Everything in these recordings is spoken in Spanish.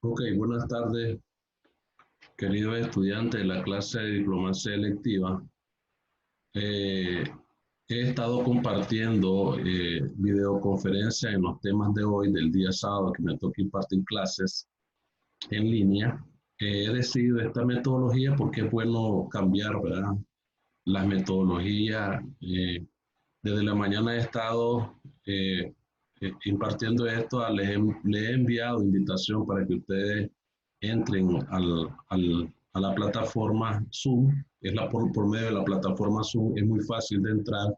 Ok, buenas tardes, queridos estudiantes de la clase de diplomacia electiva. Eh, He estado compartiendo videoconferencias en los temas de hoy, del día sábado, que me toca impartir clases en línea. He decidido esta metodología porque es bueno cambiar, ¿verdad? Las metodologías. Desde la mañana he estado impartiendo esto, les he enviado invitación para que ustedes entren a la plataforma Zoom. Por medio de la plataforma Zoom es muy fácil de entrar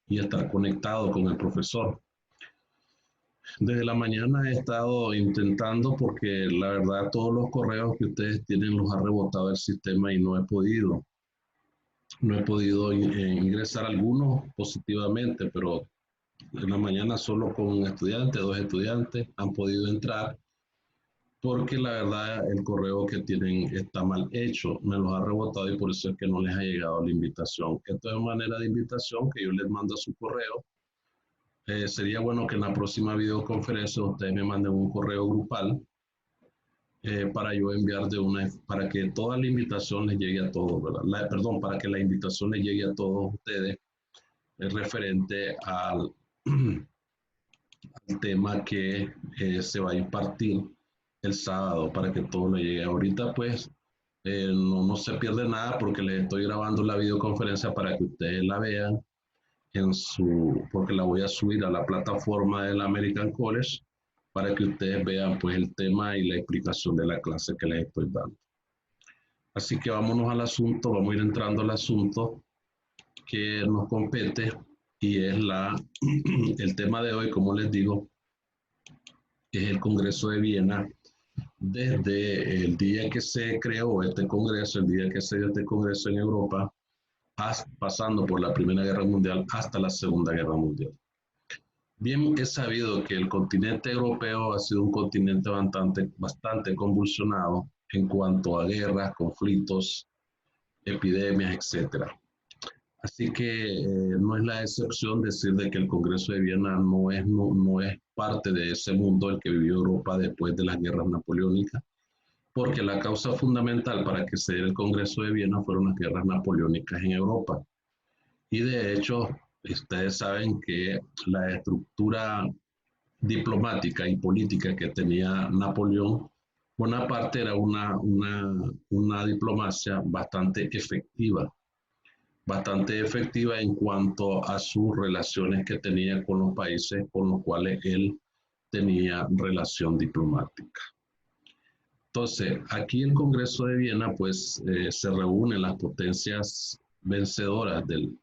y estar conectado con el profesor. Desde la mañana he estado intentando porque la verdad todos los correos que ustedes tienen los ha rebotado el sistema y no he podido ingresar algunos positivamente, pero en la mañana solo con un estudiante, dos estudiantes han podido entrar porque la verdad el correo que tienen está mal hecho, me los ha rebotado y por eso es que no les ha llegado la invitación. Esto es manera de invitación que yo les mando a su correo. Sería bueno que en la próxima videoconferencia ustedes me manden un correo grupal para yo enviar para que toda la invitación les llegue a todos, ¿verdad? Perdón, para que la invitación les llegue a todos ustedes referente al tema que se va a impartir el sábado para que todo le llegue. Ahorita pues no se pierde nada porque les estoy grabando la videoconferencia para que ustedes la vean porque la voy a subir a la plataforma del American College para que ustedes vean pues el tema y la explicación de la clase que les estoy dando. Así que vámonos al asunto, vamos a ir entrando al asunto que nos compete y es el tema de hoy, como les digo, es el Congreso de Viena. Desde el día que se creó este Congreso, el día que se dio este Congreso en Europa, pasando por la Primera Guerra Mundial hasta la Segunda Guerra Mundial. Bien es sabido que el continente europeo ha sido un continente bastante convulsionado en cuanto a guerras, conflictos, epidemias, etcétera. Así que no es la excepción decir de que el Congreso de Viena no es parte de ese mundo el que vivió Europa después de las guerras napoleónicas, porque la causa fundamental para que se diera el Congreso de Viena fueron las guerras napoleónicas en Europa. Y de hecho, ustedes saben que la estructura diplomática y política que tenía Napoleón Bonaparte era una diplomacia bastante efectiva en cuanto a sus relaciones que tenía con los países con los cuales él tenía relación diplomática. Entonces, aquí el Congreso de Viena, pues se reúnen las potencias vencedoras de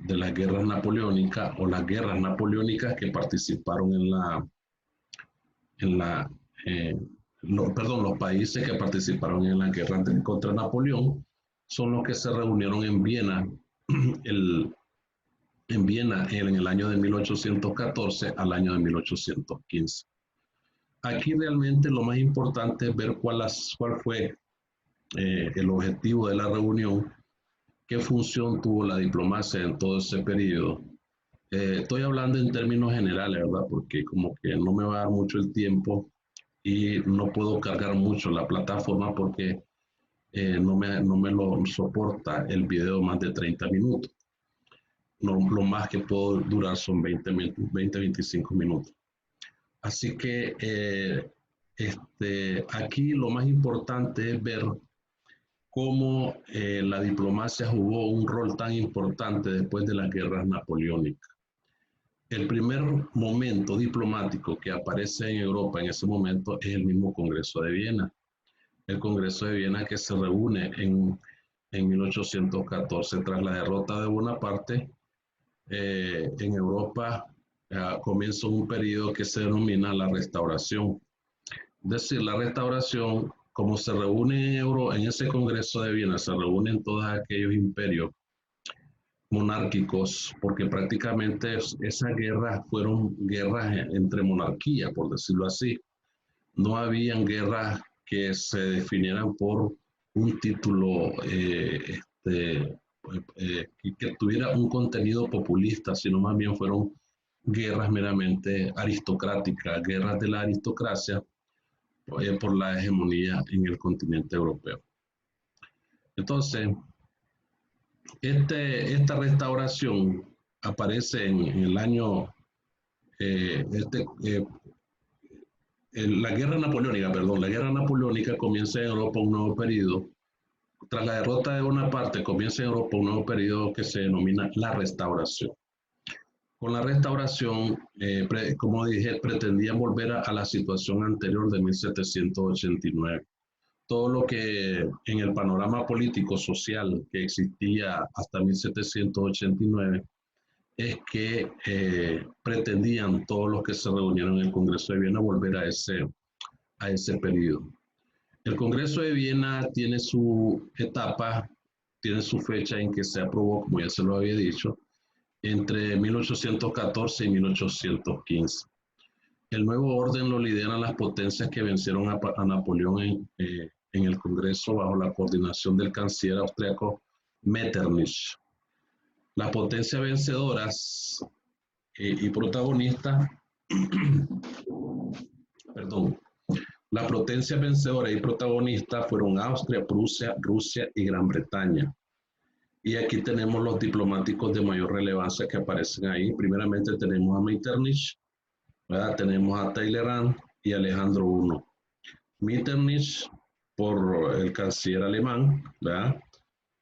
las guerras napoleónicas o las guerras napoleónicas que participaron en la los países que participaron en la guerra contra Napoleón son los que se reunieron en Viena, el, en el año de 1814 al año de 1815. Aquí realmente lo más importante es ver cuál fue el objetivo de la reunión, qué función tuvo la diplomacia en todo ese periodo. Estoy hablando en términos generales, ¿verdad? Porque como que no me va a dar mucho el tiempo y no puedo cargar mucho la plataforma porque no me lo soporta el video más de 30 minutos. No, lo más que puedo durar son 25 minutos. Así que aquí lo más importante es ver cómo la diplomacia jugó un rol tan importante después de las guerras napoleónicas. El primer momento diplomático que aparece en Europa en ese momento es el mismo Congreso de Viena. El Congreso de Viena que se reúne en 1814 tras la derrota de Bonaparte. En Europa comienza un periodo que se denomina la Restauración. Es decir, la Restauración, como se reúne en ese Congreso de Viena, se reúnen todos aquellos imperios monárquicos, porque prácticamente esas guerras fueron guerras entre monarquías, por decirlo así. No habían guerras que se definieran por un título que tuviera un contenido populista, sino más bien fueron guerras meramente aristocráticas, guerras de la aristocracia, por la hegemonía en el continente europeo. Entonces, esta restauración aparece en el año, eh, este, eh, la guerra napoleónica, perdón, la guerra napoleónica comienza en Europa un nuevo periodo. Tras la derrota de Bonaparte comienza en Europa un nuevo periodo que se denomina la Restauración. Con la Restauración, como dije, pretendían volver a la situación anterior de 1789. Todo lo que en el panorama político social que existía hasta 1789 es que pretendían todos los que se reunieron en el Congreso de Viena volver a ese periodo. El Congreso de Viena tiene su etapa, tiene su fecha en que se aprobó, como ya se lo había dicho, entre 1814 y 1815. El nuevo orden lo lideran las potencias que vencieron a Napoleón en el Congreso bajo la coordinación del canciller austriaco Metternich. Las potencias vencedoras y protagonistas, perdón, las potencias vencedoras y protagonistas fueron Austria, Prusia, Rusia y Gran Bretaña. Y aquí tenemos los diplomáticos de mayor relevancia que aparecen ahí. Primeramente tenemos a Metternich, ¿verdad? Tenemos a Talleyrand y Alejandro I. Metternich por el canciller alemán, ¿verdad?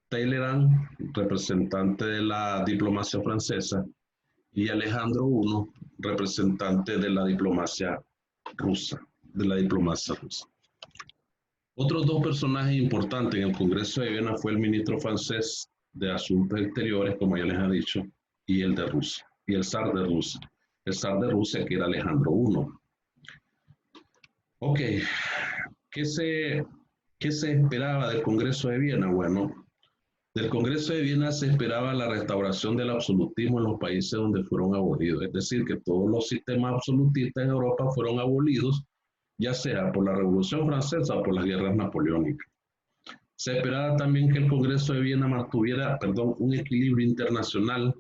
Talleyrand, representante de la diplomacia francesa, y Alejandro I, representante de la diplomacia rusa, Otros dos personajes importantes en el Congreso de Viena fue el ministro francés de Asuntos Exteriores, como ya les he dicho, y el de Rusia, y el zar de Rusia. El zar de Rusia, que era Alejandro I. Ok, ¿qué se esperaba del Congreso de Viena? Bueno, del Congreso de Viena se esperaba la restauración del absolutismo en los países donde fueron abolidos, es decir, que todos los sistemas absolutistas en Europa fueron abolidos, ya sea por la Revolución Francesa o por las guerras napoleónicas. Se esperaba también que el Congreso de Viena mantuviera, un equilibrio internacional.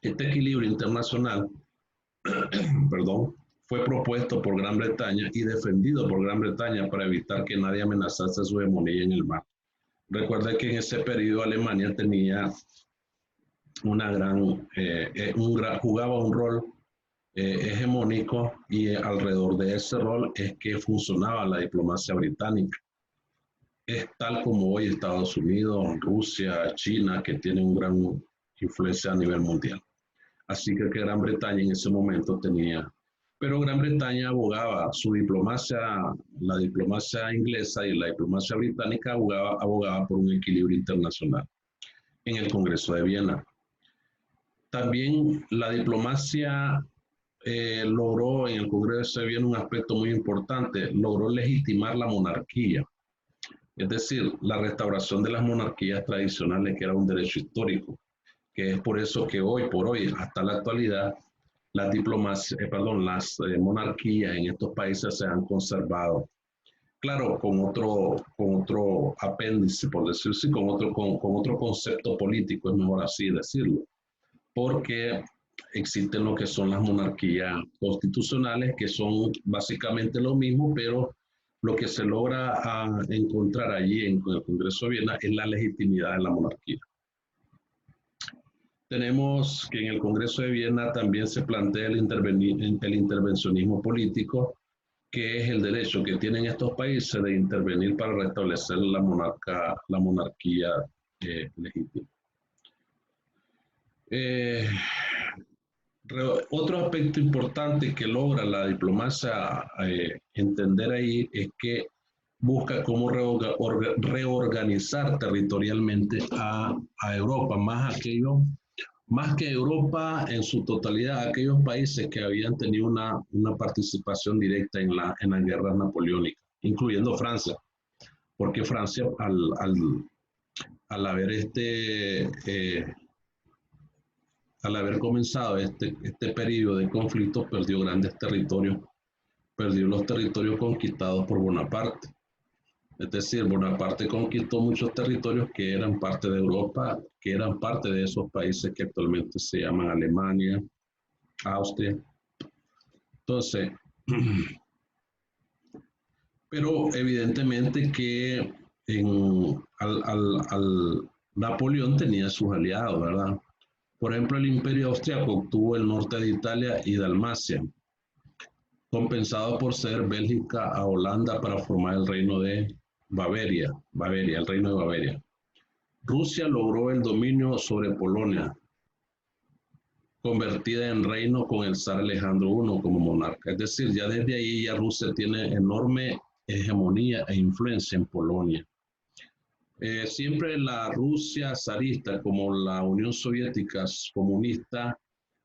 Este equilibrio internacional, fue propuesto por Gran Bretaña y defendido por Gran Bretaña para evitar que nadie amenazase su hegemonía en el mar. Recuerda que en ese periodo Alemania tenía jugaba un rol hegemónico y alrededor de ese rol es que funcionaba la diplomacia británica. Es tal como hoy Estados Unidos, Rusia, China, que tienen una gran influencia a nivel mundial. Así que Gran Bretaña en ese momento tenía, pero Gran Bretaña abogaba, su diplomacia, la diplomacia inglesa y la diplomacia británica abogaba por un equilibrio internacional en el Congreso de Viena. También la diplomacia logró en el Congreso de Viena un aspecto muy importante, logró legitimar la monarquía, es decir, la restauración de las monarquías tradicionales, que era un derecho histórico, que es por eso que hoy por hoy, hasta la actualidad, las monarquías en estos países se han conservado. Claro, con otro apéndice, por decirlo así, con otro concepto político, es mejor así decirlo, porque existen lo que son las monarquías constitucionales, que son básicamente lo mismo, pero lo que se logra encontrar allí en el Congreso de Viena es la legitimidad de la monarquía. Tenemos que en el Congreso de Viena también se plantea el intervencionismo político, que es el derecho que tienen estos países de intervenir para restablecer la monarquía legítima. Otro aspecto importante que logra la diplomacia entender ahí es que busca cómo reorganizar territorialmente a Europa, más que Europa en su totalidad, aquellos países que habían tenido una participación directa en las guerras napoleónicas, incluyendo Francia, porque Francia al haber comenzado este periodo de conflictos, perdió grandes territorios, perdió los territorios conquistados por Bonaparte. Es decir, Bonaparte conquistó muchos territorios que eran parte de Europa, que eran parte de esos países que actualmente se llaman Alemania, Austria. Entonces, Pero evidentemente que Napoleón tenía sus aliados, ¿verdad? Por ejemplo, el Imperio Austriaco obtuvo el norte de Italia y Dalmacia, compensado por ceder Bélgica a Holanda para formar el reino de Bavaria, el reino de Bavaria. Rusia logró el dominio sobre Polonia, convertida en reino con el zar Alejandro I como monarca. Es decir, ya desde ahí ya Rusia tiene enorme hegemonía e influencia en Polonia. Siempre la Rusia zarista como la Unión Soviética comunista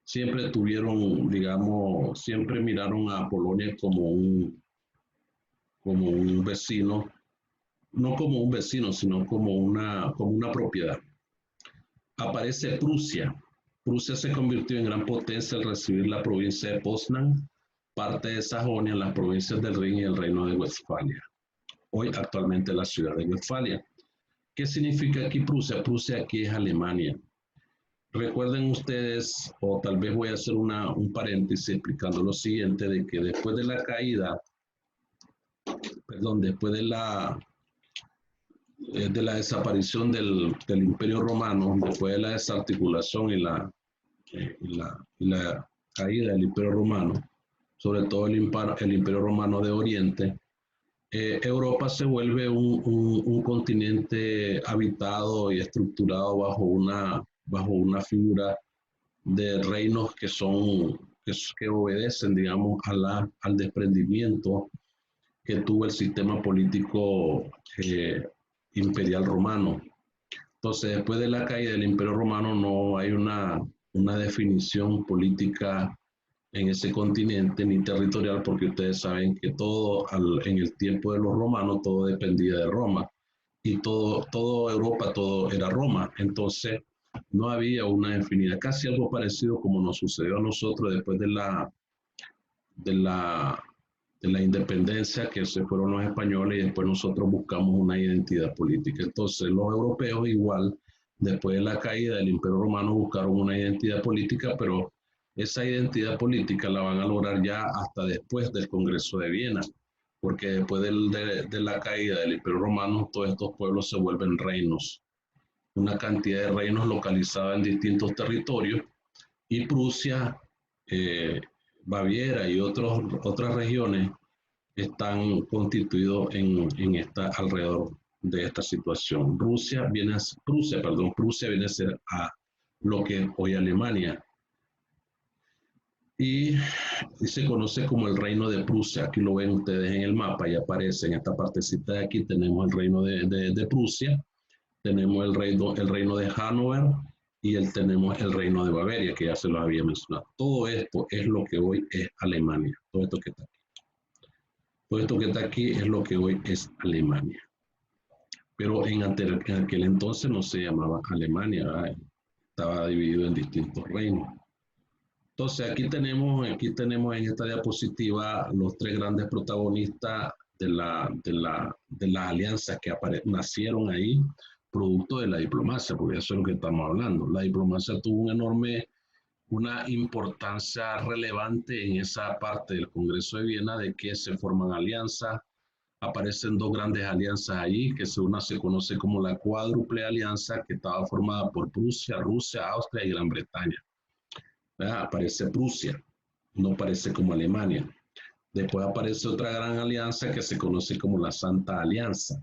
siempre tuvieron, digamos, siempre miraron a Polonia como un vecino, no como un vecino, sino como una propiedad. Aparece Prusia. Prusia se convirtió en gran potencia al recibir la provincia de Poznan, parte de Sajonia, las provincias del Rin y el reino de Westfalia. Hoy actualmente la ciudad de Westfalia. ¿Qué significa aquí Prusia? Prusia aquí es Alemania. Recuerden ustedes, o tal vez voy a hacer un paréntesis explicando lo siguiente, de que después de la caída, perdón, después de la desaparición del Imperio Romano, después de la desarticulación y la caída del Imperio Romano, sobre todo el Imperio Romano de Oriente, Europa se vuelve un continente habitado y estructurado bajo una figura de reinos que obedecen, digamos, al desprendimiento que tuvo el sistema político imperial romano. Entonces, después de la caída del Imperio Romano no hay una definición política en ese continente ni territorial, porque ustedes saben que en el tiempo de los romanos todo dependía de Roma y todo Europa, todo era Roma. Entonces, no había una definida, casi algo parecido como nos sucedió a nosotros después de la, de la independencia, que se fueron los españoles y después nosotros buscamos una identidad política. Entonces, los europeos igual, después de la caída del Imperio Romano, buscaron una identidad política, pero esa identidad política la van a lograr ya hasta después del Congreso de Viena, porque después de la caída del Imperio Romano, todos estos pueblos se vuelven reinos, una cantidad de reinos localizados en distintos territorios, y Prusia, eh, Baviera y otras regiones están constituidos alrededor de esta situación. Prusia viene a ser a lo que es hoy Alemania, y se conoce como el reino de Prusia. Aquí lo ven ustedes en el mapa y aparece en esta partecita de aquí. Tenemos el reino de Prusia, tenemos el reino de Hannover y tenemos el reino de Bavaria, que ya se los había mencionado. Todo esto es lo que hoy es Alemania. Todo esto que está aquí. Todo esto que está aquí es lo que hoy es Alemania. Pero en aquel entonces no se llamaba Alemania, ¿verdad? Estaba dividido en distintos reinos. Entonces aquí tenemos en esta diapositiva los tres grandes protagonistas de las alianzas que nacieron ahí, producto de la diplomacia, porque eso es lo que estamos hablando. La diplomacia tuvo una importancia relevante en esa parte del Congreso de Viena, de que se forman alianzas. Aparecen dos grandes alianzas allí, que una se conoce como la Cuádruple Alianza, que estaba formada por Prusia, Rusia, Austria y Gran Bretaña. Aparece Prusia, no aparece como Alemania. Después aparece otra gran alianza que se conoce como la Santa Alianza.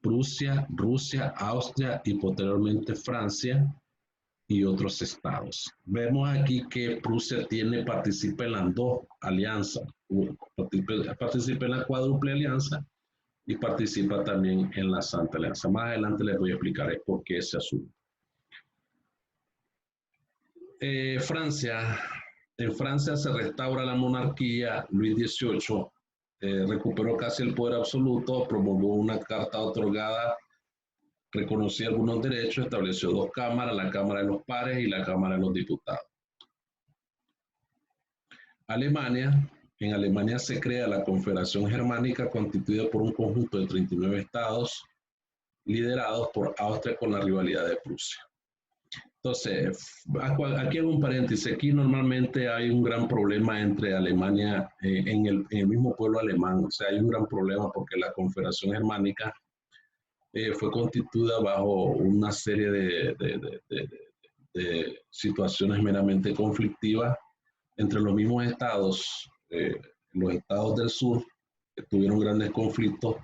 Prusia, Rusia, Austria y posteriormente Francia y otros estados. Vemos aquí que Prusia participa en las dos alianzas, participa en la Cuádruple Alianza y participa también en la Santa Alianza. Más adelante les voy a explicar por qué ese asunto. Francia. En Francia se restaura la monarquía. Luis XVIII recuperó casi el poder absoluto, promulgó una carta otorgada, reconocía algunos derechos, estableció dos cámaras, la Cámara de los Pares y la Cámara de los Diputados. Alemania. En Alemania se crea la Confederación Germánica, constituida por un conjunto de 39 estados, liderados por Austria con la rivalidad de Prusia. Entonces, aquí hago un paréntesis. Aquí normalmente hay un gran problema entre Alemania, en el mismo pueblo alemán. O sea, hay un gran problema porque la Confederación Germánica fue constituida bajo una serie de situaciones meramente conflictivas entre los mismos estados. Los estados del sur que tuvieron grandes conflictos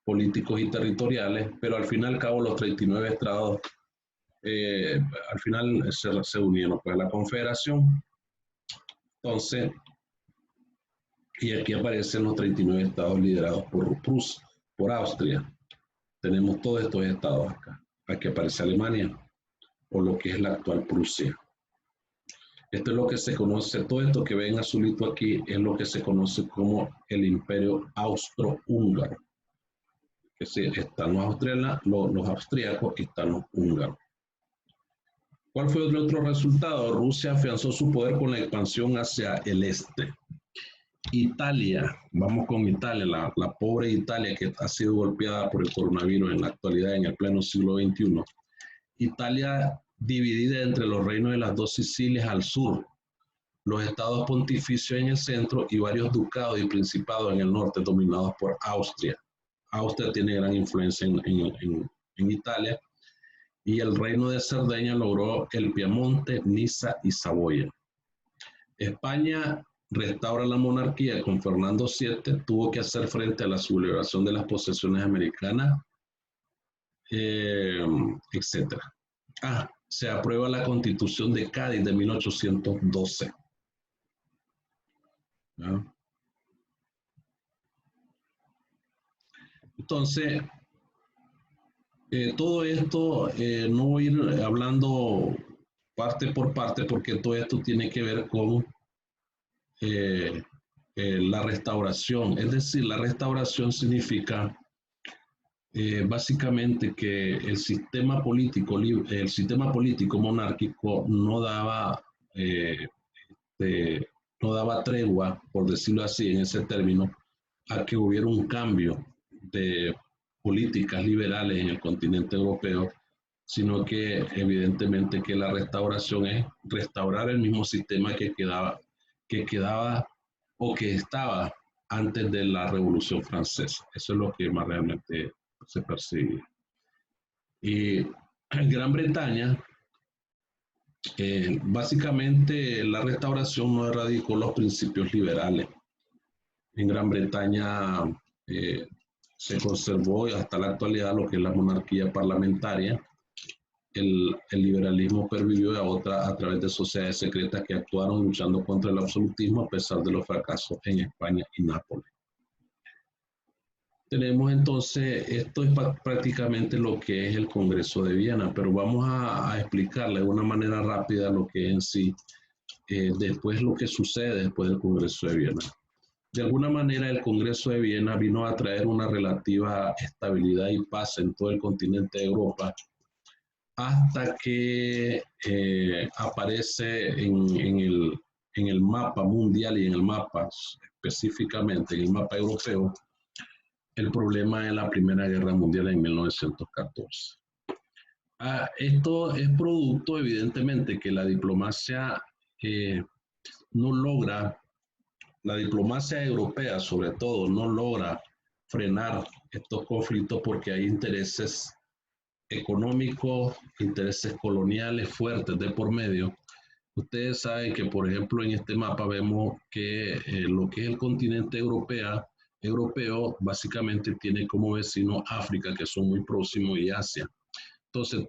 políticos y territoriales, pero al fin y al cabo los 39 estados al final se unieron pues, a la Confederación. Entonces, y aquí aparecen los 39 estados liderados por Prusia, por Austria. Tenemos todos estos estados acá. Aquí aparece Alemania, o lo que es la actual Prusia. Esto es lo que se conoce, todo esto que ven azulito aquí es lo que se conoce como el Imperio Austrohúngaro. Que sí, están los austríacos y están los húngaros. ¿Cuál fue el otro resultado? Rusia afianzó su poder con la expansión hacia el este. Italia, vamos con Italia, la pobre Italia que ha sido golpeada por el coronavirus en la actualidad, en el pleno siglo XXI. Italia dividida entre los reinos de las dos Sicilias al sur, los estados pontificios en el centro y varios ducados y principados en el norte dominados por Austria. Austria tiene gran influencia en Italia y el reino de Cerdeña logró el Piamonte, Niza y Saboya. España restaura la monarquía con Fernando VII, tuvo que hacer frente a la sublevación de las posesiones americanas, etc. Se aprueba la Constitución de Cádiz de 1812. ¿No? Entonces, todo esto, no voy a ir hablando parte por parte porque todo esto tiene que ver con la restauración. Es decir, la restauración significa básicamente que el sistema político monárquico no daba tregua, por decirlo así, en ese término, a que hubiera un cambio de políticas liberales en el continente europeo, sino que evidentemente que la restauración es restaurar el mismo sistema que quedaba o que estaba antes de la Revolución Francesa. Eso es lo que más realmente se persigue. Y en Gran Bretaña, básicamente la restauración no erradicó los principios liberales. En Gran Bretaña se conservó hasta la actualidad lo que es la monarquía parlamentaria. El liberalismo pervivió a través de sociedades secretas que actuaron luchando contra el absolutismo a pesar de los fracasos en España y Nápoles. Tenemos entonces, esto es prácticamente lo que es el Congreso de Viena, pero vamos a explicarle de una manera rápida lo que es en sí, después lo que sucede después del Congreso de Viena. De alguna manera el Congreso de Viena vino a traer una relativa estabilidad y paz en todo el continente de Europa, hasta que aparece en el mapa mundial y en el mapa específicamente, en el mapa europeo, el problema de la Primera Guerra Mundial en 1914. Esto es producto, evidentemente, que la diplomacia no logra, la diplomacia europea sobre todo, no logra frenar estos conflictos porque hay intereses económicos, intereses coloniales fuertes de por medio. Ustedes saben que, por ejemplo, en este mapa vemos que lo que es el continente europeo básicamente tiene como vecino África, que son muy próximos, y Asia. Entonces,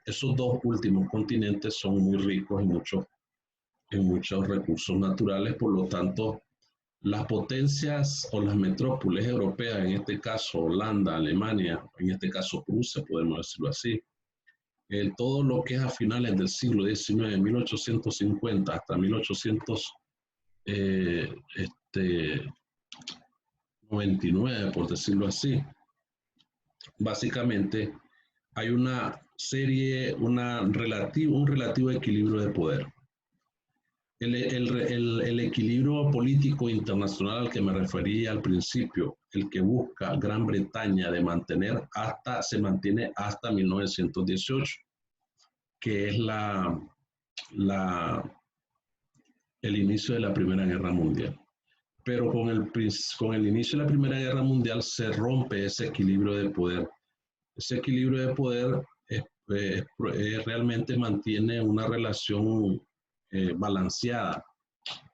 esos dos últimos continentes son muy ricos en muchos recursos naturales, por lo tanto, las potencias o las metrópolis europeas, en este caso Holanda, Alemania, en este caso Prusia, podemos decirlo así, todo lo que es a finales del siglo XIX, 1850 hasta 1899, por decirlo así, básicamente hay un relativo equilibrio de poder. El equilibrio político internacional al que me refería al principio, el que busca Gran Bretaña de se mantiene hasta 1918. que es la, el inicio de la Primera Guerra Mundial. Pero con el inicio de la Primera Guerra Mundial se rompe ese equilibrio de poder. Ese equilibrio de poder realmente mantiene una relación balanceada,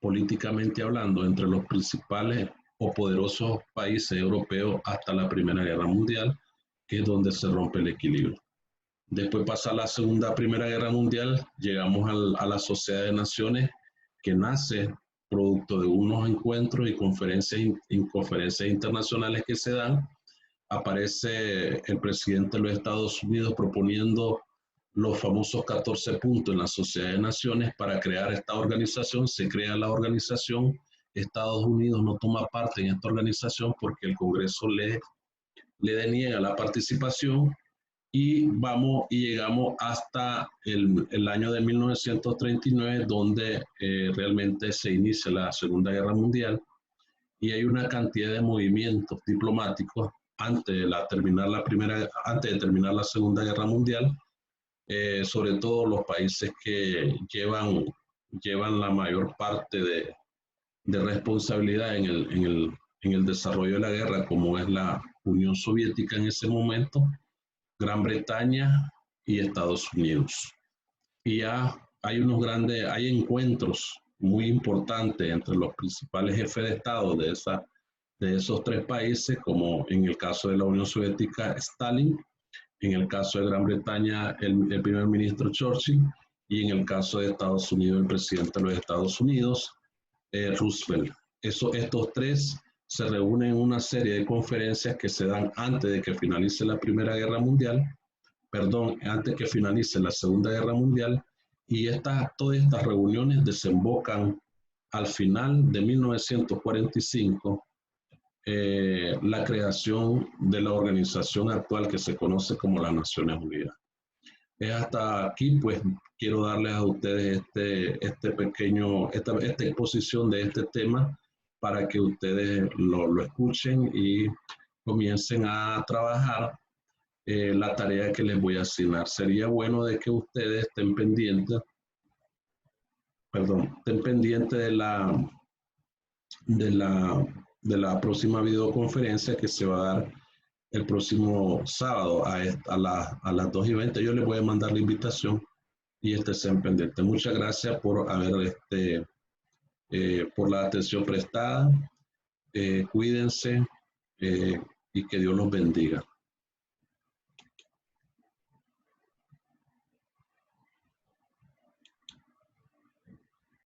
políticamente hablando, entre los principales o poderosos países europeos hasta la Primera Guerra Mundial, que es donde se rompe el equilibrio. Después pasa la Primera Guerra Mundial, llegamos a la Sociedad de Naciones, que nace producto de unos encuentros y conferencias internacionales que se dan. Aparece el presidente de los Estados Unidos proponiendo los famosos 14 puntos en la Sociedad de Naciones para crear esta organización. Se crea la organización. Estados Unidos no toma parte en esta organización porque el Congreso le deniega la participación, y llegamos hasta el año de 1939, donde realmente se inicia la Segunda Guerra Mundial, y hay una cantidad de movimientos diplomáticos antes antes de terminar la Segunda Guerra Mundial, sobre todo los países que llevan la mayor parte de responsabilidad en el desarrollo de la guerra, como es la Unión Soviética en ese momento, Gran Bretaña y Estados Unidos. Y ya hay encuentros muy importantes entre los principales jefes de Estado de esos tres países, como en el caso de la Unión Soviética, Stalin, en el caso de Gran Bretaña, el primer ministro Churchill, y en el caso de Estados Unidos, el presidente de los Estados Unidos, Roosevelt. Estos tres se reúnen en una serie de conferencias que se dan antes de que finalice la Primera Guerra Mundial, antes que finalice la Segunda Guerra Mundial, y todas estas reuniones desembocan al final de 1945 la creación de la organización actual que se conoce como las Naciones Unidas. Hasta aquí, pues, quiero darles a ustedes esta exposición de este tema para que ustedes lo escuchen y comiencen a trabajar la tarea que les voy a asignar. Sería bueno de que ustedes estén pendientes de la, de la próxima videoconferencia que se va a dar el próximo sábado a las 2:20. Yo les voy a mandar la invitación y estén pendientes. Muchas gracias por por la atención prestada. Cuídense y que Dios los bendiga.